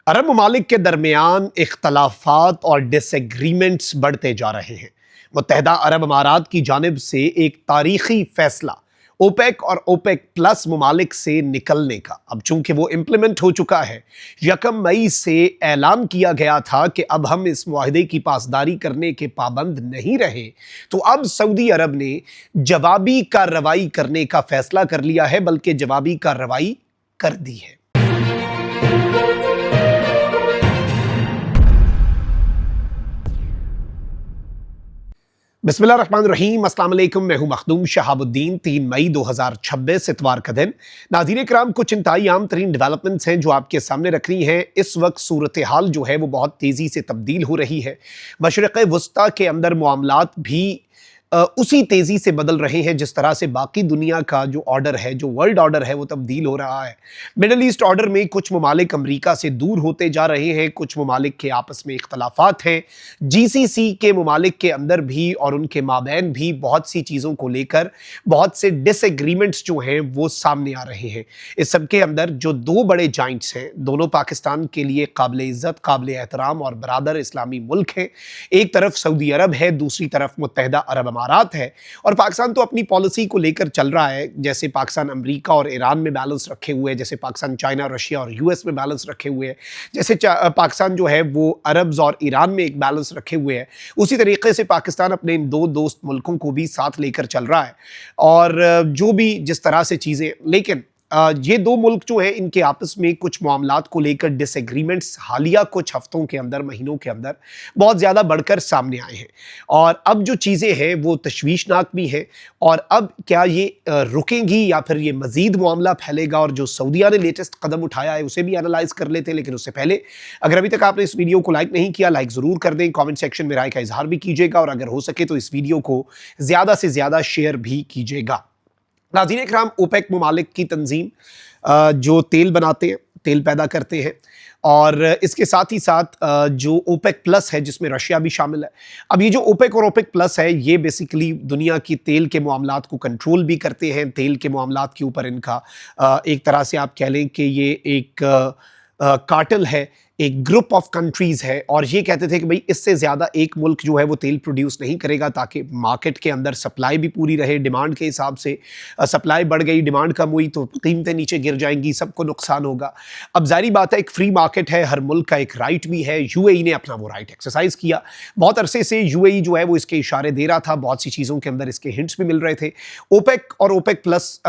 अरब ममालिक के दरमियान इख्तलाफात और डिसएग्रीमेंट्स बढ़ते जा रहे हैं। मुत्तहदा अरब अमारात की जानिब से एक तारीखी फैसला ओपेक और ओपेक प्लस ममालिक से निकलने का, अब चूंकि वो इम्प्लीमेंट हो चुका है, 1 मई से ऐलान किया गया था कि अब हम इस मुआहदे की पासदारी करने के पाबंद नहीं रहे, तो अब सऊदी अरब ने जवाबी कार्रवाई करने का फैसला कर लिया है, बल्कि जवाबी कार्रवाई कर दी है। बिस्मिल्लाहिर्रहमानिर्रहीम, अस्सलाम वालेकुम। मैं हूं मखदूम शहाबुद्दीन। 3 मई 2026 इतवार का दिन। नाज़रीन किराम, कुछ इंतहाई आम तरीन डेवलपमेंट्स हैं जो आपके सामने रख रही हैं। इस वक्त सूरत हाल जो है वो बहुत तेज़ी से तब्दील हो रही है। मशरिक़ वस्ता के अंदर मामलात भी उसी तेज़ी से बदल रहे हैं जिस तरह से बाकी दुनिया का जो ऑर्डर है, जो वर्ल्ड ऑर्डर है, वो तब्दील हो रहा है। मिडल ईस्ट ऑर्डर में कुछ ममालिक अमरीका से दूर होते जा रहे हैं, कुछ ममालिक के आपस में इख्तलाफात हैं। जीसीसी के ममालिक के अंदर भी और उनके माबैन भी बहुत सी चीज़ों को लेकर बहुत से डिसएग्रीमेंट्स जो हैं वो सामने आ रहे हैं। इस सब के अंदर जो दो बड़े जॉइंट्स हैं, दोनों पाकिस्तान के लिए काबिल इज़्ज़त, काबिल एहतराम और बरादर इस्लामी मुल्क हैं। एक तरफ सऊदी अरब है, दूसरी तरफ मुत्तहदा अरब अमारात है। और पाकिस्तान तो अपनी पॉलिसी को लेकर चल रहा है, जैसे पाकिस्तान अमेरिका और ईरान में बैलेंस रखे हुए है, जैसे पाकिस्तान चाइना, रशिया और यूएस में बैलेंस रखे हुए है, जैसे पाकिस्तान जो है वो अरब्स और ईरान में एक बैलेंस रखे हुए है, उसी तरीके से पाकिस्तान अपने इन दो दोस्त मुल्कों को भी साथ लेकर चल रहा है। और जो भी जिस तरह से चीज़ें, लेकिन ये दो मुल्क जो है इनके आपस में कुछ मामलात को लेकर डिसएग्रीमेंट्स हालिया कुछ हफ्तों के अंदर, महीनों के अंदर बहुत ज़्यादा बढ़कर सामने आए हैं। और अब जो चीज़ें हैं वो तशवीशनाक भी हैं। और अब क्या ये रुकेंगी या फिर ये मज़ीद मामला फैलेगा? और जो सऊदीया ने लेटेस्ट कदम उठाया है उसे भी एनालाइज कर लेते हैं। लेकिन उससे पहले अगर अभी तक आपने इस वीडियो को लाइक नहीं किया, लाइक ज़रूर कर दें, कॉमेंट सेक्शन में राय का इजहार भी कीजिएगा और अगर हो सके तो इस वीडियो को ज़्यादा से ज़्यादा शेयर भी कीजिएगा। नाज़रीन इकराम, ओपेक ममालिक की तंजीम जो तेल बनाते हैं, तेल पैदा करते हैं, और इसके साथ ही साथ जो ओपेक प्लस है जिसमें रशिया भी शामिल है। अब ये जो ओपेक और ओपेक प्लस है ये बेसिकली दुनिया की तेल के मामलात को कंट्रोल भी करते हैं। तेल के मामलात के ऊपर इनका एक तरह से आप कह लें कि ये एक कार्टेल है, एक ग्रुप ऑफ कंट्रीज़ है। और ये कहते थे कि भाई इससे ज़्यादा एक मुल्क जो है वो तेल प्रोड्यूस नहीं करेगा ताकि मार्केट के अंदर सप्लाई भी पूरी रहे। डिमांड के हिसाब से सप्लाई बढ़ गई, डिमांड कम हुई तो कीमतें नीचे गिर जाएंगी, सबको नुकसान होगा। अब जारी बात है, एक फ्री मार्केट है, हर मुल्क का एक राइट भी है। यूएई ने अपना वो राइट एक्सरसाइज किया। बहुत अरसे से यूएई जो है वो इसके इशारे दे रहा था, बहुत सी चीज़ों के अंदर इसके हिंट्स भी मिल रहे थे। ओपेक और ओपेक प्लस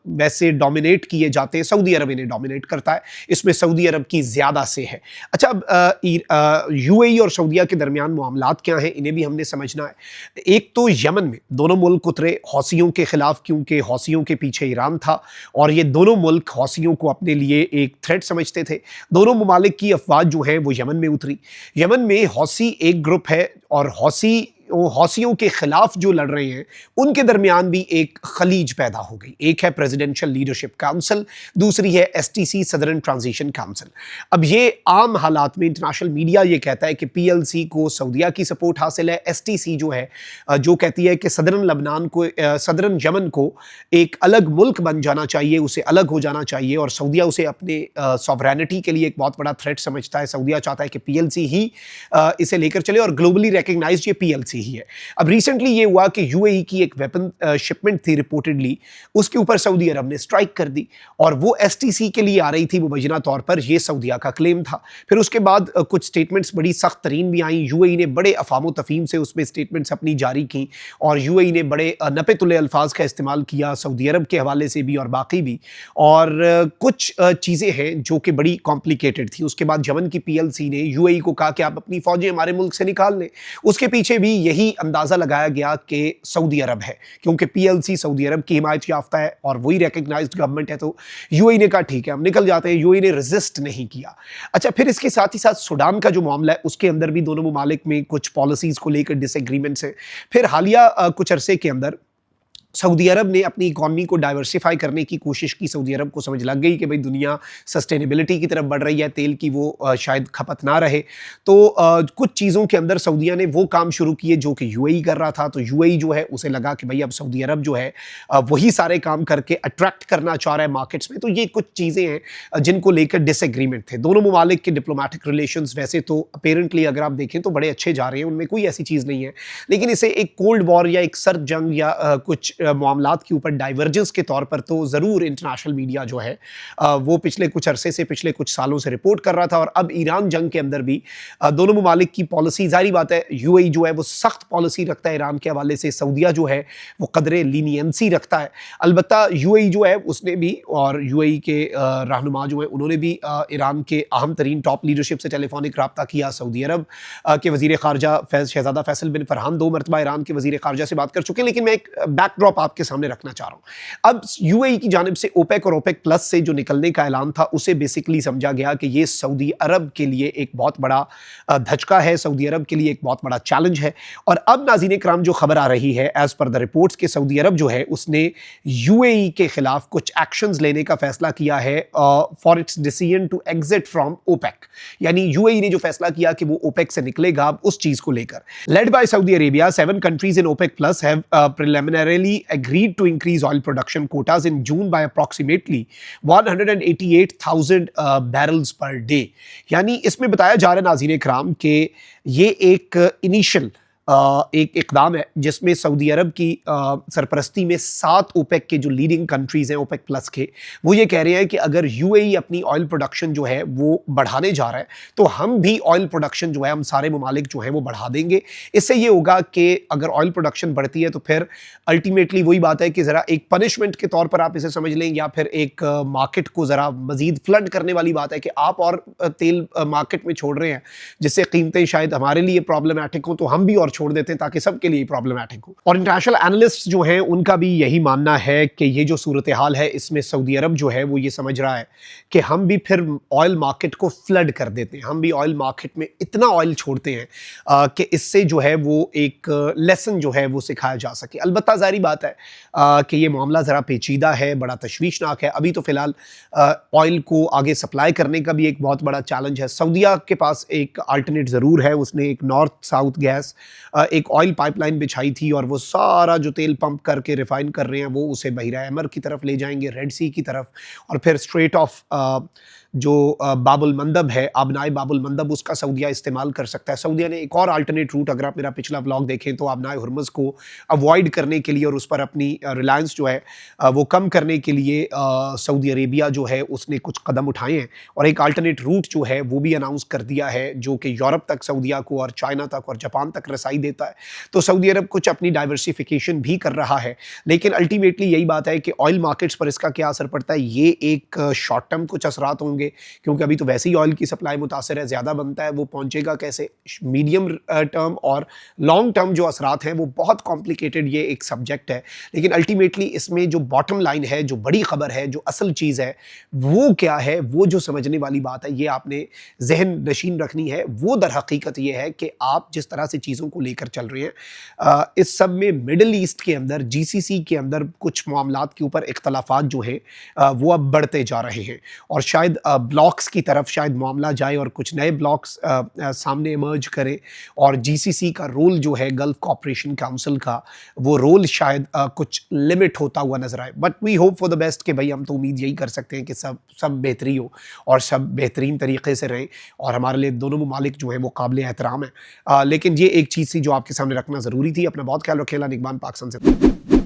वैसे डोमिनेट किए जाते हैं, सऊदी अरब इन्हें डोमिनेट करता है, इसमें सऊदी अरब की ज़्यादा से है। अच्छा, अब यूएई और सऊदीया के दरमियान मामलात क्या हैं, इन्हें भी हमने समझना है। एक तो यमन में दोनों मुल्क उतरे हौसियों के खिलाफ, क्योंकि हौसियों के पीछे ईरान था और ये दोनों मुल्क हौसियों को अपने लिए एक थ्रेट समझते थे। दोनों ममालिक की अफवाज जो हैं वो यमन में उतरी। यमन में हौसी एक ग्रुप है और हौसियों के खिलाफ जो लड़ रहे हैं उनके दरमियान भी एक खलीज पैदा हो गई। एक है प्रेसिडेंशियल लीडरशिप काउंसिल, दूसरी है एसटीसी, सदर्न ट्रांजिशन काउंसिल। अब ये आम हालात में इंटरनेशनल मीडिया ये कहता है कि पीएलसी को सऊदीया की सपोर्ट हासिल है, एसटीसी जो है जो कहती है कि सदर्न लबनान को, सदर्न यमन को एक अलग मुल्क बन जाना चाहिए, उसे अलग हो जाना चाहिए। और सऊदीया उसे अपने सॉवरेनिटी के लिए एक बहुत बड़ा थ्रेट समझता है। सऊदीया चाहता है कि पीएलसी ही इसे लेकर चले और ग्लोबली रिकग्नाइज्ड ये पीएलसी ही है। अब रिसेंटली ये हुआ कि यूएई की एक वेपन शिपमेंट थी रिपोर्टेडली, उसके ऊपर सऊदी अरब ने स्ट्राइक कर दी और वो एसटीसी के लिए आ रही थी मुबैना तौर पर, ये सऊदीया का क्लेम था। फिर उसके बाद कुछ स्टेटमेंट्स बड़ी सख्त तरीन भी आई। यूएई ने बड़े अफाम तफहीम से उसमें स्टेटमेंट्स अपनी जारी की और यूएई ने बड़े नपे तुले अल्फाज का इस्तेमाल किया सऊदी अरब के हवाले से भी और बाकी भी। और कुछ चीज़ें हैं जो कि बड़ी कॉम्प्लिकेटेड थी। उसके बाद यमन की पीएलसी ने यूएई को कहा कि आप अपनी फौजें हमारे मुल्क से निकाल लें। उसके पीछे भी यही अंदाज़ा लगाया गया कि सऊदी अरब है, क्योंकि पीएलसी सऊदी अरब की हिमायत याफ्ता है और वही रिकग्नाइज्ड गवर्नमेंट है। तो यूएई ने कहा ठीक है हम निकल जाते हैं। यूएई ने रेजिस्ट नहीं किया। अच्छा, फिर इसके साथ ही साथ सूडान का जो मामला है उसके अंदर भी दोनों ममालिक में कुछ पॉलिसीज़ को लेकर डिसएग्रीमेंट्स हैं। फिर हालिया कुछ अरसे के अंदर सऊदी अरब ने अपनी इकॉनमी को डाइवर्सिफाई करने की कोशिश की। सऊदी अरब को समझ लग गई कि भाई दुनिया सस्टेनेबिलिटी की तरफ बढ़ रही है, तेल की वो शायद खपत ना रहे, तो कुछ चीज़ों के अंदर सऊदीया ने वो काम शुरू किए जो कि यूएई कर रहा था। तो यूएई जो है उसे लगा कि भाई अब सऊदी अरब जो है वही सारे काम करके अट्रैक्ट करना चाह रहा है मार्केट्स में। तो ये कुछ चीज़ें हैं जिनको लेकर डिसएग्रीमेंट थे। दोनों ममालिक के डिप्लोमेटिक रिलेशंस वैसे तो अपेरेंटली अगर आप देखें तो बड़े अच्छे जा रहे हैं, उनमें कोई ऐसी चीज़ नहीं है, लेकिन इसे एक कोल्ड वॉर या एक सर्द जंग या कुछ मामलात के ऊपर डाइवर्जेंस के तौर पर तो ज़रूर इंटरनेशनल मीडिया जो है वो पिछले कुछ अरसे से, पिछले कुछ सालों से रिपोर्ट कर रहा था। और अब ईरान जंग के अंदर भी दोनों ममालिक की पॉलिसी, जाहिर बात है यूएई जो है वो सख्त पॉलिसी रखता है ईरान के हवाले से, सऊदीया जो है वो कदरे लीनियंसी रखता है। अलबत्ता यूएई जो है उसने भी, और यूएई के रहनुमा जो है उन्होंने भी ईरान के अहम तरीन टॉप लीडरशिप से टेलीफोनिक रब्ता किया। सऊदी अरब के वज़ीर ख़ारजा शहज़ादा फैसल बिन फरहान 2 मरतबा ईरान के वज़ीर ख़ारजा से बात कर चुके हैं। लेकिन मैं एक बैकड्रॉप आपके सामने रखना चाह रहा हूँ। अब यूएई की जानिब से ओपेक और ओपेक प्लस से जो निकलने का ऐलान था उसे बेसिकली समझा गया कि ये सऊदी अरब के लिए एक बहुत बड़ा धचका है, सऊदी अरब के लिए एक बहुत बड़ा चैलेंज है। और अब नाज़रीन इकराम जो खबर आ रही है एज पर द रिपोर्ट्स के सऊदी अरब जो है उसने यूएई के खिलाफ कुछ एक्शंस लेने का फैसला किया है for its decision to exit from OPEC. यानी यूएई ने जो फैसला किया कि वो ओपेक से निकलेगा, अब उस चीज को लेकर led by Saudi Arabia 7 countries in OPEC plus have preliminarily agreed to increase oil production quotas in June by approximately 188,000 barrels per day। यानी इसमें बताया जा रहा है नाज़रीन इकराम कि ये एक इनिशियल एक इकदाम है जिसमें सऊदी अरब की सरपरस्ती में 7 ओपेक के जो लीडिंग कंट्रीज़ हैं ओपेक प्लस के, वो ये कह रहे हैं कि अगर यूएई अपनी ऑयल प्रोडक्शन जो है वो बढ़ाने जा रहा है तो हम भी ऑयल प्रोडक्शन जो है, हम सारे ममालिक जो हैं वो बढ़ा देंगे। इससे ये होगा कि अगर ऑयल प्रोडक्शन बढ़ती है तो फिर अल्टीमेटली वही बात है कि ज़रा एक पनिशमेंट के तौर पर आप इसे समझ लें, या फिर एक मार्केट को ज़रा मज़ीद फ्लड करने वाली बात है कि आप और तेल मार्केट में छोड़ रहे हैं जिससे कीमतें शायद हमारे लिए प्रॉब्लमैटिक हो, तो हम भी और छोड़ देते हैं ताकि सबके लिए प्रॉब्लमैटिक हो। और इंटरनेशनल एनालिस्ट जो हैं उनका भी यही मानना है कि ये जो सूरत हाल है इसमें सऊदी अरब जो है वो ये समझ रहा है कि हम भी फिर ऑयल मार्केट को फ्लड कर देते हैं, हम भी ऑयल मार्केट में इतना ऑयल छोड़ते हैं कि इससे जो है वो एक लेसन जो है वो सिखाया जा सके। अलबत्ता जारी बात है कि ये मामला ज़रा पेचीदा है, बड़ा तशवीशनाक है। अभी तो फ़िलहाल ऑयल को आगे सप्लाई करने का भी एक बहुत बड़ा चैलेंज है। सऊदीया के पास एक अल्टरनेट ज़रूर है, उसने एक नॉर्थ साउथ गैस एक ऑयल पाइपलाइन बिछाई थी और वो सारा जो तेल पंप करके रिफाइन कर रहे हैं वो उसे बहिरा अहमर की तरफ ले जाएंगे, रेड सी की तरफ, और फिर स्ट्रेट ऑफ जो बाबुल मंदब है, आबनाए बाबुल मंदब, उसका सऊदीया इस्तेमाल कर सकता है। सऊदीया ने एक और अल्टरनेट रूट, अगर आप मेरा पिछला व्लॉग देखें तो आबनाए हुर्मुज़ को अवॉइड करने के लिए और उस पर अपनी रिलायंस जो है वो कम करने के लिए सऊदी अरेबिया जो है उसने कुछ कदम उठाए हैं और एक अल्टरनेट रूट जो है वो भी अनाउंस कर दिया है जो कि यूरोप तक सऊदीया को और चाइना तक और जापान तक रसाई देता है। तो सऊदी अरब कुछ अपनी डाइवर्सिफिकेशन भी कर रहा है, लेकिन अल्टीमेटली यही बात है कि ऑयल मार्केट्स पर इसका क्या असर पड़ता है, ये एक शॉर्ट टर्म कुछ असरात होंगे क्योंकि अभी तो वैसे ही ऑयल की सप्लाई मुतासर है, ज़्यादा बनता है, वो पहुंचेगा कैसे। मीडियम टर्म और लॉन्ग टर्म जो असरात हैं वो बहुत कॉम्प्लिकेटेड ये एक सब्जेक्ट है, लेकिन अल्टीमेटली इसमें जो बॉटम लाइन है, जो बड़ी खबर है, जो असल चीज़ है वो क्या है, वो जो समझने वाली बात है ये आपने जहन नशीन रखनी है। वो दर हकीकत ये है कि आप जिस तरह से चीज़ों को लेकर चल रहे हैं इस सब में मिडल ईस्ट के अंदर, जीसीसी के अंदर कुछ मामलात के ऊपर इख्तलाफात जो हैं वो अब बढ़ते जा रहे हैं और शायद ब्लॉक्स की तरफ शायद मामला जाए और कुछ नए ब्लॉक्स सामने इमर्ज करें और जीसीसी का रोल जो है गल्फ कोऑपरेशन काउंसिल का, वो रोल शायद कुछ लिमिट होता हुआ नजर आए। But we hope for the best कि भाई हम तो उम्मीद यही कर सकते हैं कि सब बेहतरी हो और सब बेहतरीन तरीके से रहें और हमारे लिए दोनों ममालिक जो हैं वो काबिल एहतराम है। लेकिन ये एक चीज़ थी जो आपके सामने रखना ज़रूरी थी। अपना बहुत ख्याल रखें। निगमान पाकिस्तान से।